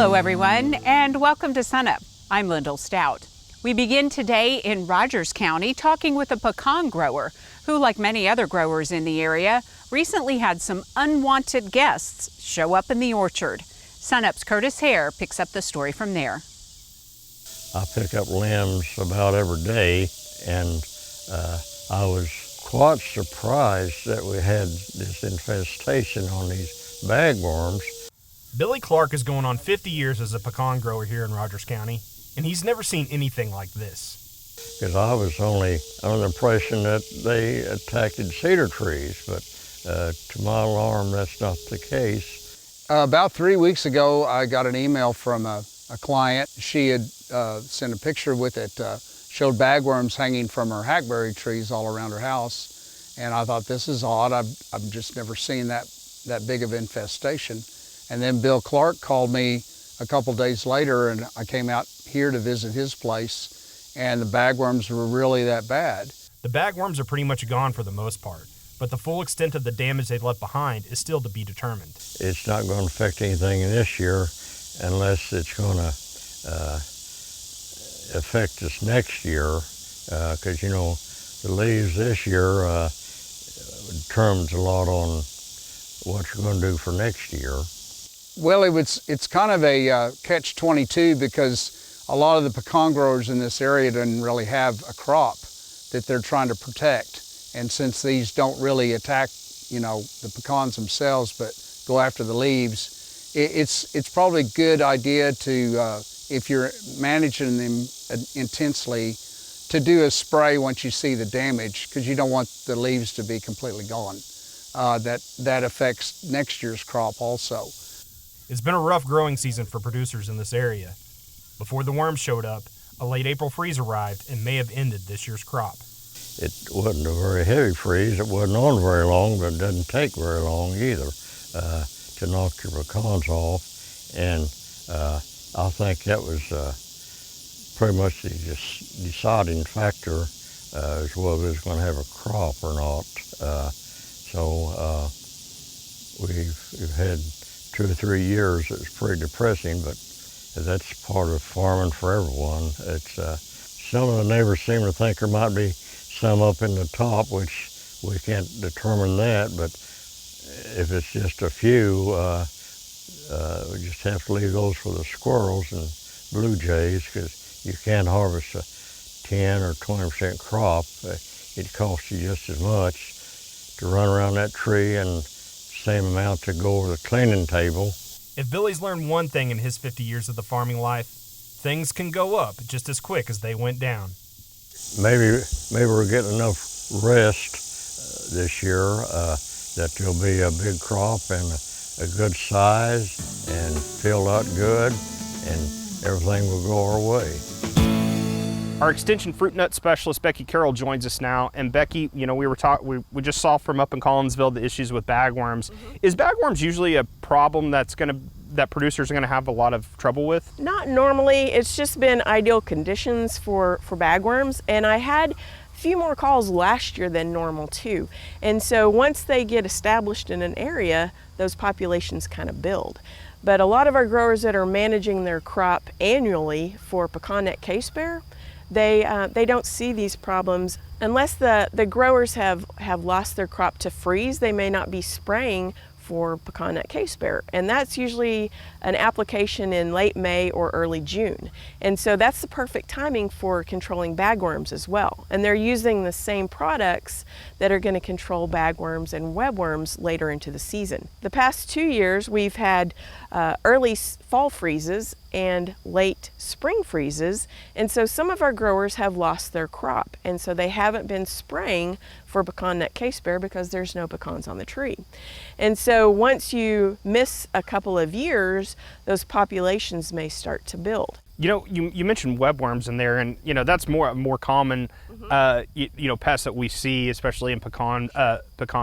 Hello everyone, and welcome to SUNUP. I'm Lyndall Stout. We begin today in Rogers County talking with a pecan grower who, like many other growers in the area, recently had some unwanted guests show up in the orchard. SUNUP's Curtis Hare picks up the story from there. I pick up limbs about every day, and I was quite surprised that we had this infestation on these bagworms. Billy Clark is going on 50 years as a pecan grower here in Rogers County, and he's never seen anything like this. Because I was only under the impression that they attacked cedar trees, but to my alarm, that's not the case. About 3 weeks ago, I got an email from a client. She had sent a picture with it, showed bagworms hanging from her hackberry trees all around her house. And I thought, this is odd. I've just never seen that big of infestation. And then Bill Clark called me a couple days later, and I came out here to visit his place, and the bagworms were really that bad. The bagworms are pretty much gone for the most part, but the full extent of the damage they've left behind is still to be determined. It's not going to affect anything this year unless it's going to affect us next year, because, you know, the leaves this year determines a lot on what you're going to do for next year. Well, it's kind of a catch-22 because a lot of the pecan growers in this area don't really have a crop that they're trying to protect. And since these don't really attack, you know, the pecans themselves, but go after the leaves, it's probably a good idea to, if you're managing them intensely, to do a spray once you see the damage, because you don't want the leaves to be completely gone. That affects next year's crop also. It's been a rough growing season for producers in this area. Before the worms showed up, a late April freeze arrived and may have ended this year's crop. It wasn't a very heavy freeze. It wasn't on very long, but it doesn't take very long either to knock your pecans off. And I think that was pretty much the deciding factor as whether it's going to have a crop or not. We've had 2 or 3 years. It's pretty depressing, but that's part of farming for everyone. It's some of the neighbors seem to think there might be some up in the top, which we can't determine that, but if it's just a few, we just have to leave those for the squirrels and blue jays, because you can't harvest a 10 or 20% crop. It costs you just as much to run around that tree and same amount to go over the cleaning table. If Billy's learned one thing in his 50 years of the farming life, things can go up just as quick as they went down. Maybe we're getting enough rest this year that there'll be a big crop and a good size and filled out good, and everything will go our way. Our extension fruit nut specialist Becky Carroll joins us now, and Becky, you know, we just saw from up in Collinsville the issues with bagworms. Mm-hmm. Is bagworms usually a problem that producers are going to have a lot of trouble with? Not normally. It's just been ideal conditions for bagworms, and I had a few more calls last year than normal too. And so once they get established in an area, those populations kind of build. But a lot of our growers that are managing their crop annually for pecan neck case bear, they don't see these problems unless the growers have lost their crop to freeze. They may not be spraying for pecan nut case bear, and that's usually an application in late May or early June. And so that's the perfect timing for controlling bagworms as well. And they're using the same products that are going to control bagworms and webworms later into the season. The past 2 years we've had early fall freezes and late spring freezes, and so some of our growers have lost their crop, and so they haven't been spraying for pecan nut case bear because there's no pecans on the tree. And so once you miss a couple of years, those populations may start to build. You know, you mentioned webworms in there, and you know that's more common, pest that we see, especially in pecan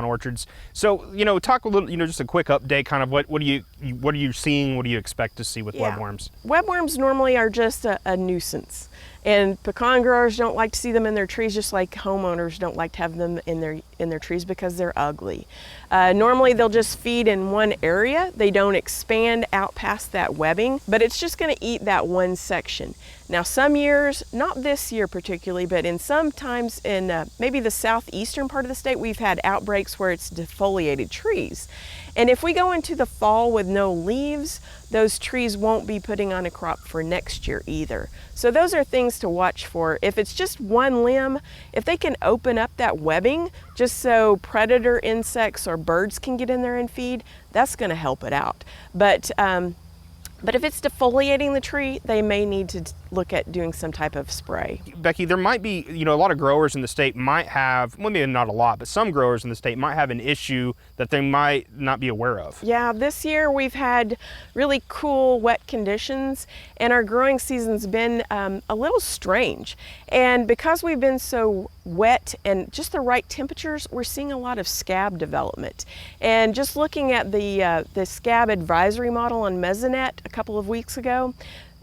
orchards. So you know, talk a little, just a quick update, kind of what are you seeing? What do you expect to see with webworms? Webworms normally are just a nuisance, And pecan growers don't like to see them in their trees, just like homeowners don't like to have them in their trees because they're ugly. Normally they'll just feed in one area. They don't expand out past that webbing, but it's just going to eat that one section. Now some years, not this year particularly, but in some times in maybe the southeastern part of the state, we've had outbreaks where it's defoliated trees. And if we go into the fall with no leaves, those trees won't be putting on a crop for next year either. So those are things to watch for. If it's just one limb, if they can open up that webbing just so predator insects or birds can get in there and feed, that's going to help it out. But if it's defoliating the tree, they may need to look at doing some type of spray. Becky, there might be, a lot of growers in the state might have, well, maybe not a lot, but some growers in the state might have an issue that they might not be aware of. Yeah, this year we've had really cool, wet conditions, and our growing season's been a little strange. And because we've been so wet and just the right temperatures, we're seeing a lot of scab development. And just looking at the scab advisory model on Mesonet a couple of weeks ago,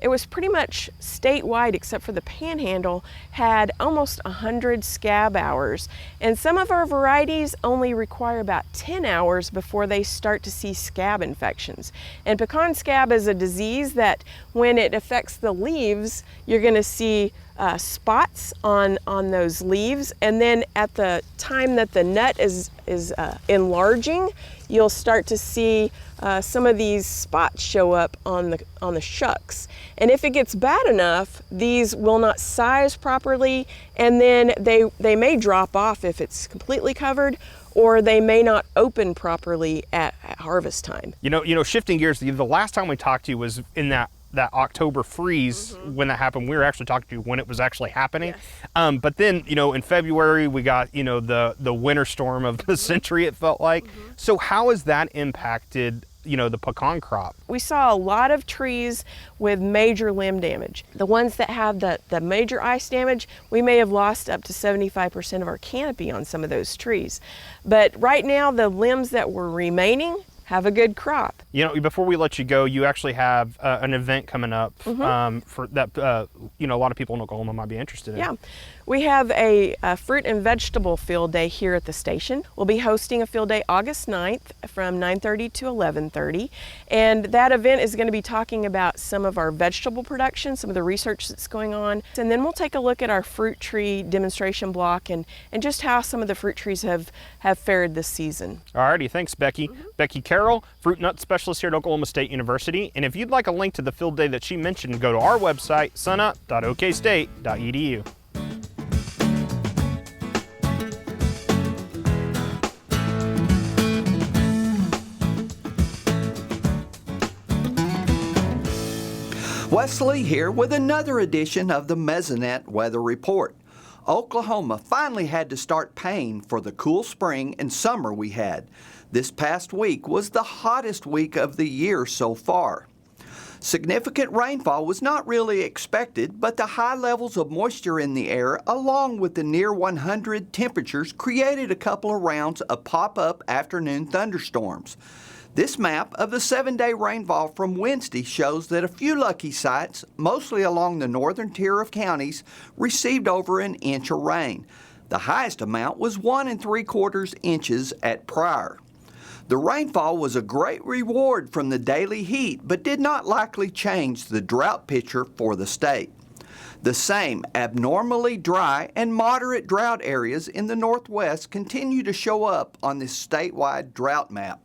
it was pretty much statewide, except for the Panhandle, had almost 100 scab hours. And some of our varieties only require about 10 hours before they start to see scab infections. And pecan scab is a disease that when it affects the leaves, you're going to see spots on those leaves. And then at the time that the nut is enlarging, you'll start to see some of these spots show up on the shucks. And if it gets bad enough, these will not size properly, and then they may drop off if it's completely covered, or they may not open properly at harvest time. Shifting gears, the last time we talked to you was in that October freeze. When that happened. We were actually talking to you when it was actually happening. Yes. But then, in February we got, the winter storm of the century, it felt like. So how has that impacted, the pecan crop? We saw a lot of trees with major limb damage. The ones that have the major ice damage, we may have lost up to 75% of our canopy on some of those trees. But right now, the limbs that were remaining have a good crop. Before we let you go, you actually have an event coming up for that, a lot of people in Oklahoma might be interested in. Yeah, we have a fruit and vegetable field day here at the station. We'll be hosting a field day August 9th from 9:30 to 11:30. And that event is going to be talking about some of our vegetable production, some of the research that's going on. And then we'll take a look at our fruit tree demonstration block and just how some of the fruit trees have fared this season. Alrighty, thanks, Becky. Becky Carroll, fruit nut specialist here at Oklahoma State University. And if you'd like a link to the field day that she mentioned, go to our website, SUNUP.okstate.edu. Wes Lee here with another edition of the Mesonet Weather Report. Oklahoma finally had to start paying for the cool spring and summer we had. This past week was the hottest week of the year so far. Significant rainfall was not really expected, but the high levels of moisture in the air along with the near 100 temperatures created a couple of rounds of pop-up afternoon thunderstorms. This map of the 7-day rainfall from Wednesday shows that a few lucky sites, mostly along the northern tier of counties, received over an inch of rain. The highest amount was 1 3/4 inches at Pryor. The rainfall was a great reward from the daily heat, but did not likely change the drought picture for the state. The same abnormally dry and moderate drought areas in the northwest continue to show up on this statewide drought map.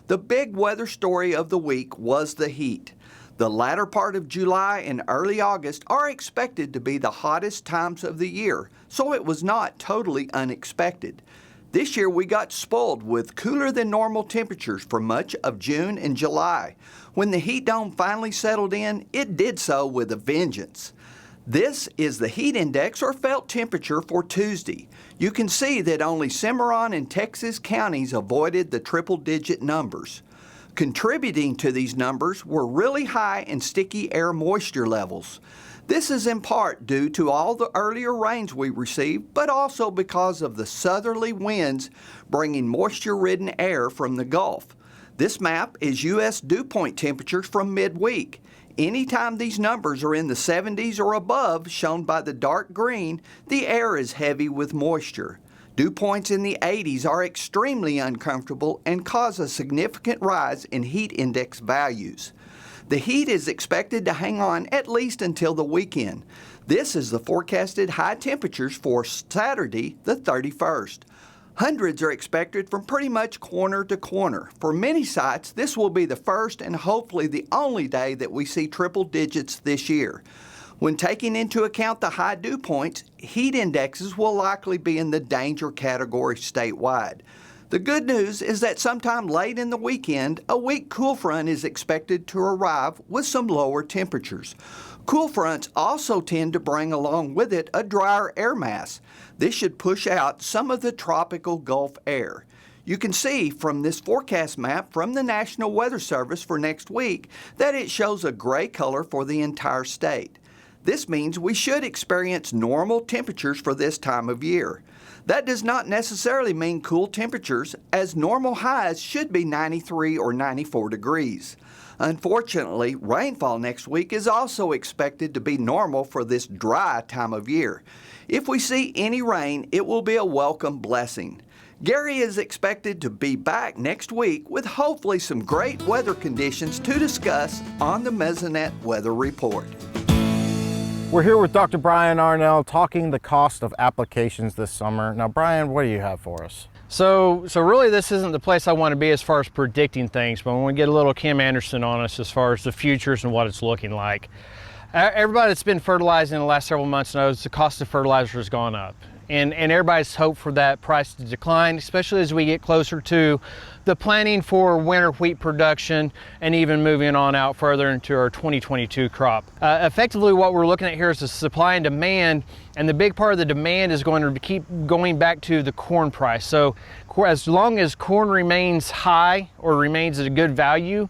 The big weather story of the week was the heat. The latter part of July and early August are expected to be the hottest times of the year, so it was not totally unexpected. This year we got spoiled with cooler than normal temperatures for much of June and July. When the heat dome finally settled in, it did so with a vengeance. This is the heat index or felt temperature for Tuesday. You can see that only Cimarron and Texas counties avoided the triple-digit numbers. Contributing to these numbers were really high and sticky air moisture levels. This is in part due to all the earlier rains we received, but also because of the southerly winds bringing moisture-ridden air from the Gulf. This map is U.S. dew point temperatures from midweek. Anytime these numbers are in the 70s or above, shown by the dark green, the air is heavy with moisture. Dew points in the 80s are extremely uncomfortable and cause a significant rise in heat index values. The heat is expected to hang on at least until the weekend. This is the forecasted high temperatures for Saturday, the 31st. Hundreds are expected from pretty much corner to corner. For many sites, this will be the first and hopefully the only day that we see triple digits this year. When taking into account the high dew points, heat indexes will likely be in the danger category statewide. The good news is that sometime late in the weekend, a weak cool front is expected to arrive with some lower temperatures. Cool fronts also tend to bring along with it a drier air mass. This should push out some of the tropical Gulf air. You can see from this forecast map from the National Weather Service for next week that it shows a gray color for the entire state. This means we should experience normal temperatures for this time of year. That does not necessarily mean cool temperatures, as normal highs should be 93 or 94 degrees. Unfortunately, rainfall next week is also expected to be normal for this dry time of year. If we see any rain, it will be a welcome blessing. Gary is expected to be back next week with hopefully some great weather conditions to discuss on the Mesonet Weather Report. We're here with Dr. Brian Arnall talking the cost of applications this summer. Now, Brian, what do you have for us? So really this isn't the place I want to be as far as predicting things, but I want to get a little Kim Anderson on us as far as the futures and what it's looking like. Everybody that's been fertilizing in the last several months knows the cost of fertilizer has gone up. And everybody's hoped for that price to decline, especially as we get closer to the planning for winter wheat production and even moving on out further into our 2022 crop. Effectively, what we're looking at here is the supply and demand, and the big part of the demand is going to keep going back to the corn price. So as long as corn remains high or remains at a good value,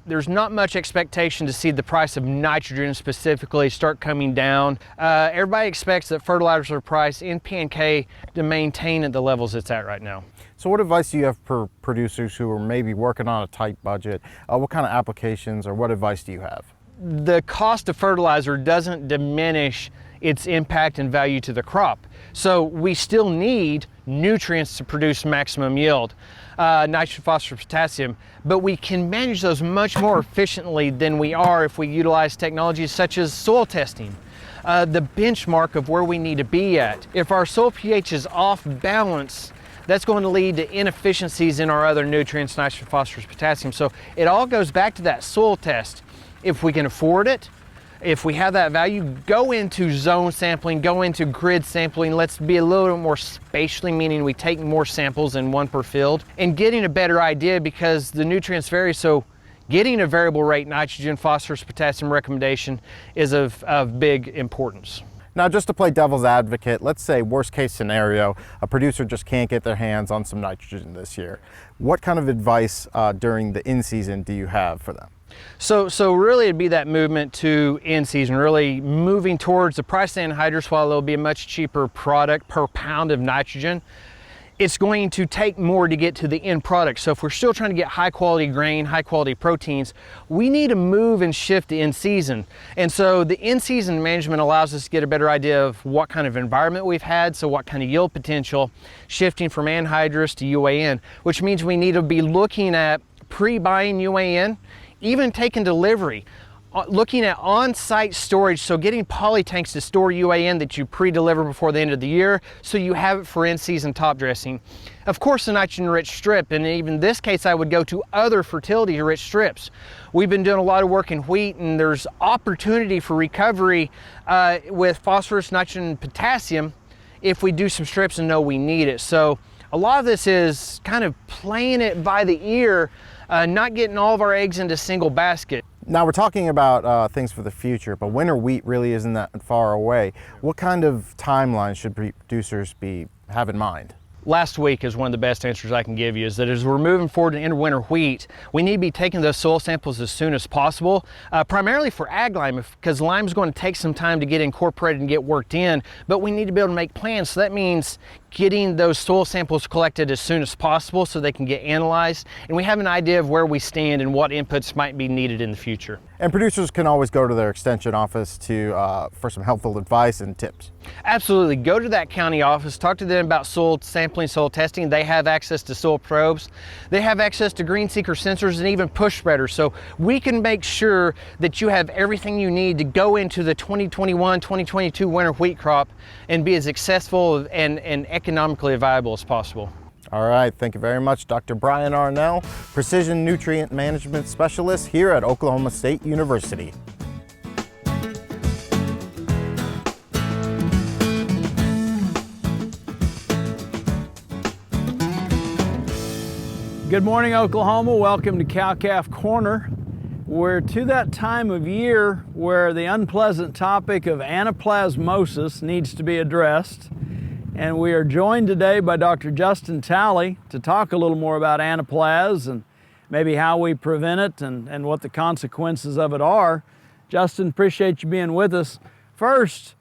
there's not much expectation to see the price of nitrogen specifically start coming down. Everybody expects that fertilizer price in P&K to maintain at the levels it's at right now. So what advice do you have for producers who are maybe working on a tight budget? What kind of applications or what advice do you have? The cost of fertilizer doesn't diminish its impact and value to the crop. So we still need nutrients to produce maximum yield, nitrogen, phosphorus, potassium, but we can manage those much more efficiently than we are if we utilize technologies such as soil testing, the benchmark of where we need to be at. If our soil pH is off balance, that's going to lead to inefficiencies in our other nutrients, nitrogen, phosphorus, potassium. So it all goes back to that soil test. If we can afford it, if we have that value, go into zone sampling, go into grid sampling. Let's be a little bit more spatially, meaning we take more samples than one per field, and getting a better idea because the nutrients vary. So getting a variable rate nitrogen, phosphorus, potassium recommendation is of big importance. Now, just to play devil's advocate, let's say worst case scenario, a producer just can't get their hands on some nitrogen this year. What kind of advice during the in-season do you have for them? So really it'd be that movement to in-season, really moving towards the price of anhydrous. While it'll be a much cheaper product per pound of nitrogen, it's going to take more to get to the end product. So if we're still trying to get high quality grain, high quality proteins, we need to move and shift in season. And so the in-season management allows us to get a better idea of what kind of environment we've had, so what kind of yield potential, shifting from anhydrous to UAN, which means we need to be looking at pre-buying UAN, even taking delivery, looking at on-site storage, so getting poly tanks to store UAN that you pre-deliver before the end of the year so you have it for in-season top dressing. Of course, the nitrogen-rich strip, and even in this case I would go to other fertility-rich strips. We've been doing a lot of work in wheat, and there's opportunity for recovery with phosphorus, nitrogen, and potassium if we do some strips and know we need it. So a lot of this is kind of playing it by the ear, not getting all of our eggs into a single basket. Now we're talking about things for the future, but winter wheat really isn't that far away. What kind of timeline should producers have in mind? Last week is one of the best answers I can give you, is that as we're moving forward into winter wheat, we need to be taking those soil samples as soon as possible, primarily for ag lime, because lime is going to take some time to get incorporated and get worked in, but we need to be able to make plans. So that means getting those soil samples collected as soon as possible so they can get analyzed, and we have an idea of where we stand and what inputs might be needed in the future. And producers can always go to their extension office for some helpful advice and tips. Absolutely. Go to that county office, talk to them about soil sampling, soil testing. They have access to soil probes. They have access to green seeker sensors and even push spreaders. So we can make sure that you have everything you need to go into the 2021-2022 winter wheat crop and be as successful and economically viable as possible. All right, thank you very much, Dr. Brian Arnall, Precision Nutrient Management Specialist here at Oklahoma State University. Good morning, Oklahoma. Welcome to Cow-Calf Corner. We're to that time of year where the unpleasant topic of anaplasmosis needs to be addressed. And we are joined today by Dr. Justin Talley to talk a little more about anaplas and maybe how we prevent it and what the consequences of it are. Justin, appreciate you being with us. First,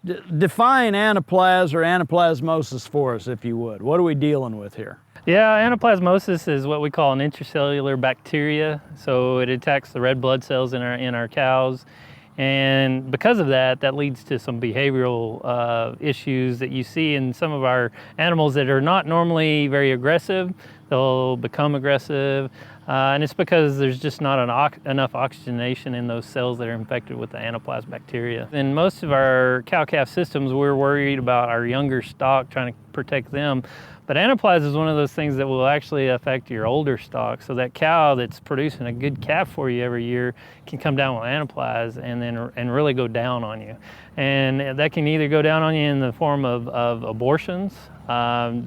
define anaplas or anaplasmosis for us, if you would. What are we dealing with here? Yeah, anaplasmosis is what we call an intracellular bacteria. So it attacks the red blood cells in our cows. And because of that, that leads to some behavioral issues that you see in some of our animals that are not normally very aggressive. They'll become aggressive, and it's because there's just not enough oxygenation in those cells that are infected with the anaplas bacteria. In most of our cow-calf systems, we're worried about our younger stock, trying to protect them. But anaplas is one of those things that will actually affect your older stock. So that cow that's producing a good calf for you every year can come down with anaplas and really go down on you. And that can either go down on you in the form of abortions,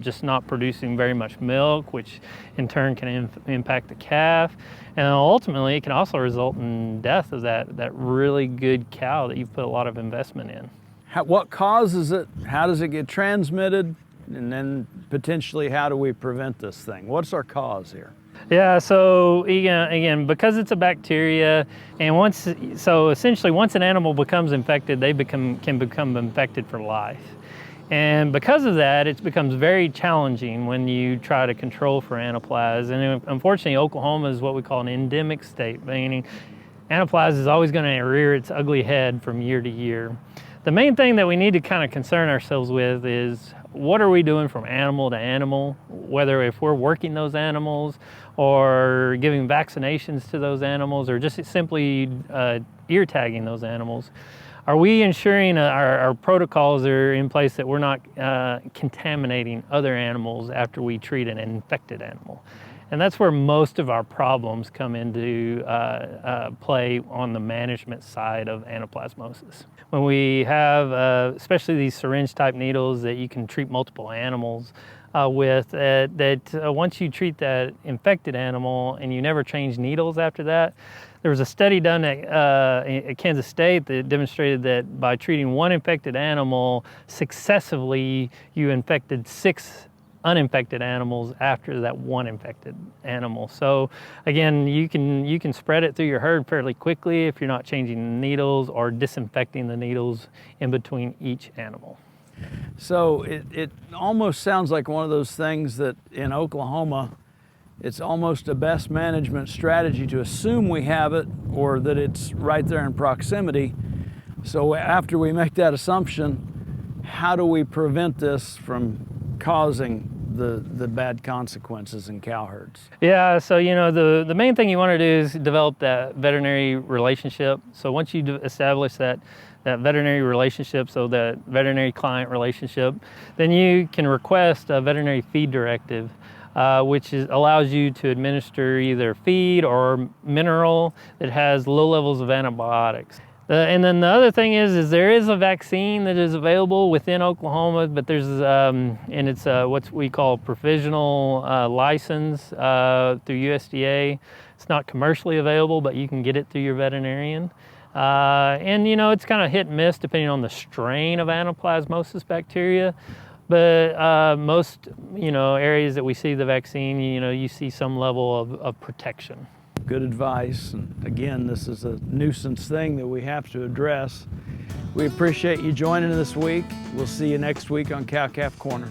just not producing very much milk, which in turn can impact the calf. And ultimately, it can also result in death of that really good cow that you've put a lot of investment in. What causes it? How does it get transmitted? And then potentially, how do we prevent this thing? What's our cause here? Yeah, so again, because it's a bacteria, and essentially once an animal becomes infected, they can become infected for life. And because of that, it becomes very challenging when you try to control for anaplas. And unfortunately, Oklahoma is what we call an endemic state, meaning anaplas is always going to rear its ugly head from year to year. The main thing that we need to kind of concern ourselves with is what are we doing from animal to animal, whether if we're working those animals or giving vaccinations to those animals or just simply ear tagging those animals. Are we ensuring our protocols are in place that we're not contaminating other animals after we treat an infected animal? And that's where most of our problems come into play on the management side of anaplasmosis. When we have, especially these syringe type needles that you can treat multiple animals with, once you treat that infected animal and you never change needles after that, there was a study done at Kansas State that demonstrated that by treating one infected animal successively, you infected 6 uninfected animals after that one infected animal. So again, you can spread it through your herd fairly quickly if you're not changing the needles or disinfecting the needles in between each animal. So it almost sounds like one of those things that in Oklahoma, it's almost a best management strategy to assume we have it or that it's right there in proximity. So after we make that assumption, how do we prevent this from causing the bad consequences in cow herds? Yeah, so the main thing you want to do is develop that veterinary relationship. So once you establish that veterinary relationship, so that veterinary client relationship, then you can request a veterinary feed directive, which allows you to administer either feed or mineral that has low levels of antibiotics. And then the other thing is there is a vaccine that is available within Oklahoma, but there's and it's what we call provisional license through USDA. It's not commercially available, but you can get it through your veterinarian. And it's kind of hit and miss depending on the strain of anaplasmosis bacteria. But most areas that we see the vaccine, you see some level of protection. Good advice, and again, this is a nuisance thing that we have to address. We appreciate you joining this week. We'll see you next week on Cow-Calf Corner.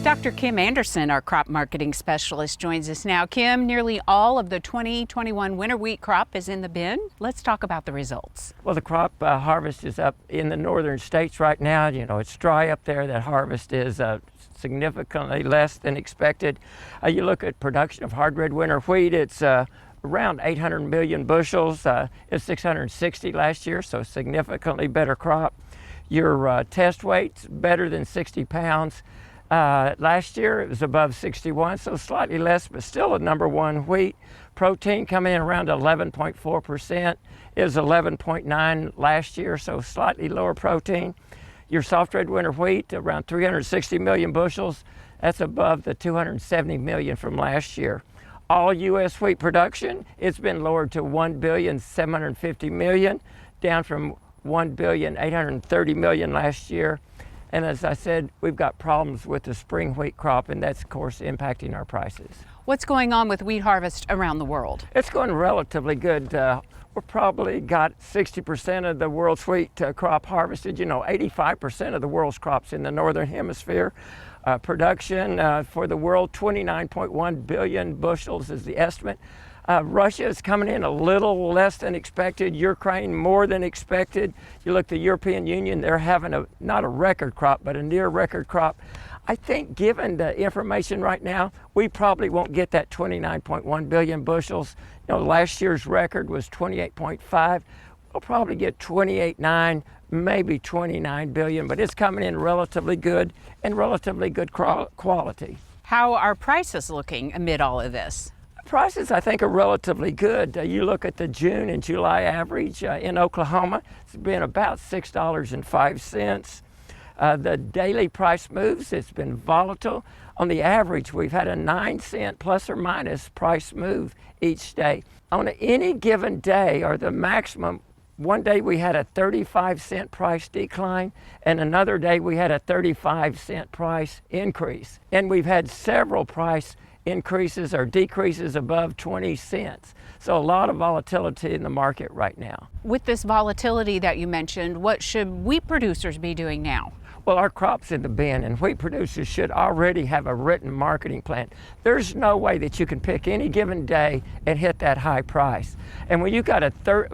Dr. Kim Anderson, our crop marketing specialist, joins us now. Kim, nearly all of the 2021 winter wheat crop is in the bin. Let's talk about the results. Well, the crop harvest is up in the northern states right now. You know, it's dry up there. That harvest is significantly less than expected. You look at production of hard red winter wheat, it's around 800 million bushels. It's 660 last year, so significantly better crop. Your test weight's better than 60 pounds. Last year it was above 61, so slightly less, but still a number one wheat. Protein coming in around 11.4%. It was 11.9 last year, so slightly lower protein. Your soft red winter wheat, around 360 million bushels. That's above the 270 million from last year. All U.S. wheat production, it's been lowered to 1,750 million, down from 1,830 million last year. And as I said, we've got problems with the spring wheat crop, and that's, of course, impacting our prices. What's going on with wheat harvest around the world? It's going relatively good. We've probably got 60% of the world's wheat crop harvested. You know, 85% of the world's crops in the northern hemisphere. Production for the world, 29.1 billion bushels is the estimate. Russia is coming in a little less than expected. Ukraine more than expected. You look at the European Union, they're having not a record crop, but a near record crop. I think given the information right now, we probably won't get that 29.1 billion bushels. You know, last year's record was 28.5. We'll probably get 28.9, maybe 29 billion, but it's coming in relatively good and relatively good quality. How are prices looking amid all of this? Prices, I think, are relatively good. You look at the June and July average in Oklahoma, it's been about $6.05. The daily price moves, it's been volatile. On the average, we've had a 9-cent plus or minus price move each day. On any given day, or the maximum, one day we had a 35-cent price decline, and another day we had a 35-cent price increase. And we've had several price increases or decreases above 20 cents. So a lot of volatility in the market right now. With this volatility that you mentioned, what should wheat producers be doing now? Well, our crop's in the bin, and wheat producers should already have a written marketing plan. There's no way that you can pick any given day and hit that high price. And when you've got a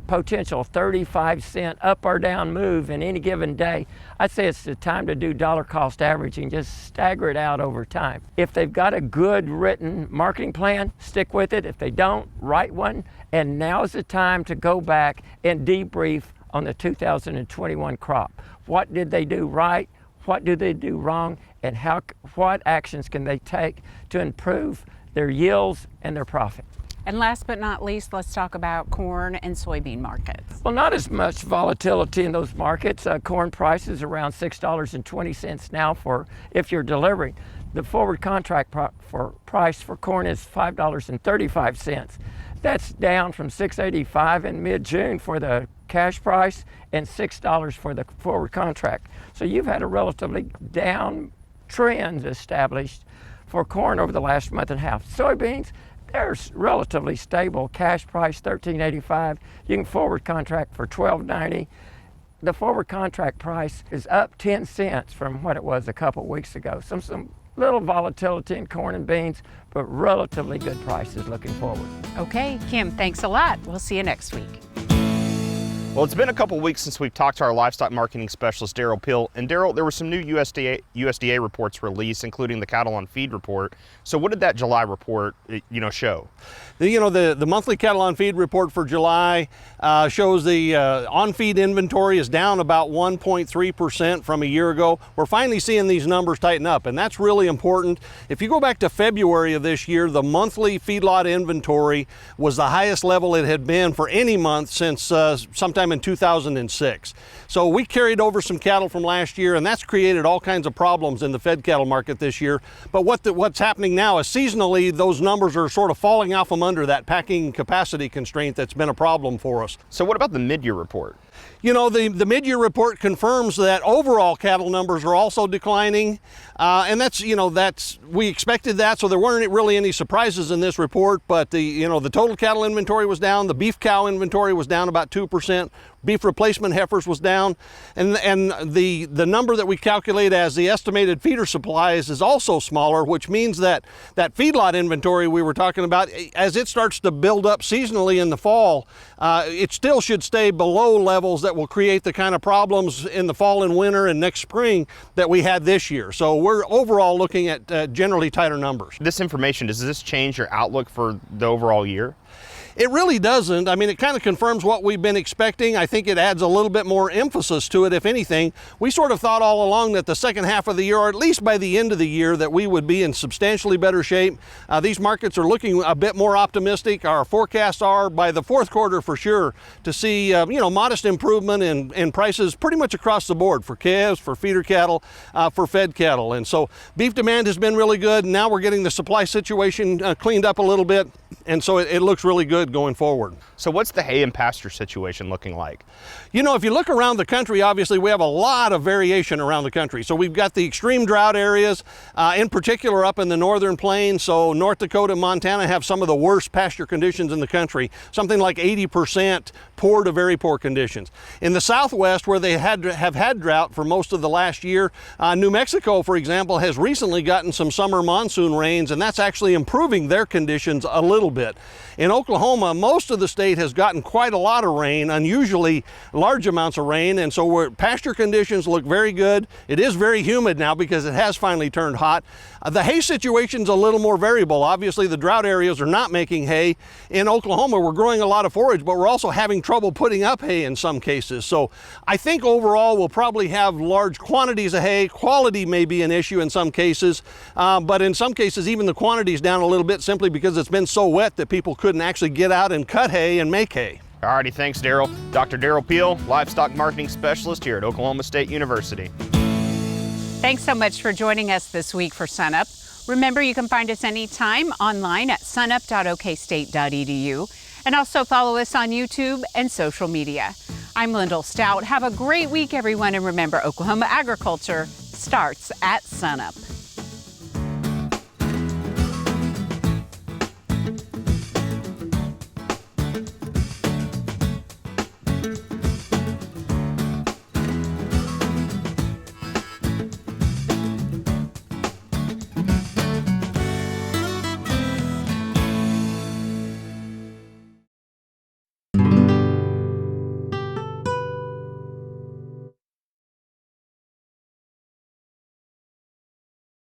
potential 35-cent up or down move in any given day, I'd say it's the time to do dollar cost averaging, just stagger it out over time. If they've got a good written marketing plan, stick with it. If they don't, write one. And now's the time to go back and debrief on the 2021 crop. What did they do right? What do they do wrong, and what actions can they take to improve their yields and their profit? And last but not least, let's talk about corn and soybean markets. Well, not as much volatility in those markets. Corn prices around $6.20 now for if you're delivering. The forward contract price for corn is $5.35. That's down from $6.85 in mid-June for the cash price and $6 for the forward contract. So you've had a relatively down trend established for corn over the last month and a half. Soybeans, they're relatively stable. Cash price $13.85. You can forward contract for $12.90. The forward contract price is up 10 cents from what it was a couple weeks ago. Some little volatility in corn and beans, but relatively good prices looking forward. Okay, Kim, thanks a lot. We'll see you next week. Well, it's been a couple weeks since we've talked to our livestock marketing specialist, Derrell Peel. And Derrell, there were some new USDA reports released, including the cattle on feed report. So what did that July report, show? The monthly cattle on feed report for July shows the on-feed inventory is down about 1.3% from a year ago. We're finally seeing these numbers tighten up, and that's really important. If you go back to February of this year, the monthly feedlot inventory was the highest level it had been for any month since sometime in 2006. So we carried over some cattle from last year, and that's created all kinds of problems in the fed cattle market this year. But what's happening now is seasonally, those numbers are sort of falling out from under that packing capacity constraint that's been a problem for us. So what about the mid-year report? The mid-year report confirms that overall cattle numbers are also declining, and we expected that, so there weren't really any surprises in this report. But the total cattle inventory was down. The beef cow inventory was down about 2%. beef replacement heifers was down, and the number that we calculate as the estimated feeder supplies is also smaller, which means that that feedlot inventory we were talking about, as it starts to build up seasonally in the fall, it still should stay below levels that will create the kind of problems in the fall and winter and next spring that we had this year. So we're overall looking at generally tighter numbers. This information, does this change your outlook for the overall year? It really doesn't. I mean, it kind of confirms what we've been expecting. I think it adds a little bit more emphasis to it, if anything. We sort of thought all along that the second half of the year, or at least by the end of the year, that we would be in substantially better shape. These markets are looking a bit more optimistic. Our forecasts are by the fourth quarter for sure to see, modest improvement in prices pretty much across the board for calves, for feeder cattle, for fed cattle. And so beef demand has been really good. Now we're getting the supply situation cleaned up a little bit. And so it looks really good going forward. So what's the hay and pasture situation looking like? You know, if you look around the country, obviously we have a lot of variation around the country. So we've got the extreme drought areas, in particular up in the northern plains. So North Dakota and Montana have some of the worst pasture conditions in the country, something like 80% poor to very poor conditions. In the southwest, where they have had drought for most of the last year, New Mexico, for example, has recently gotten some summer monsoon rains, and that's actually improving their conditions a little bit. In Oklahoma, most of the state has gotten quite a lot of rain, unusually large amounts of rain, and so pasture conditions look very good. It is very humid now because it has finally turned hot. The hay situation's a little more variable. Obviously, the drought areas are not making hay. In Oklahoma, we're growing a lot of forage, but we're also having trouble putting up hay in some cases. So I think overall we'll probably have large quantities of hay. Quality may be an issue in some cases, but in some cases even the quantity's down a little bit simply because it's been so wet that people couldn't actually get out and cut hay and make hay. Alrighty, thanks Derrell. Dr. Derrell Peel, Livestock Marketing Specialist here at Oklahoma State University. Thanks so much for joining us this week for SUNUP. Remember, you can find us anytime online at SUNUP.okstate.edu, and also follow us on YouTube and social media. I'm Lyndall Stout. Have a great week, everyone, and remember, Oklahoma agriculture starts at SUNUP.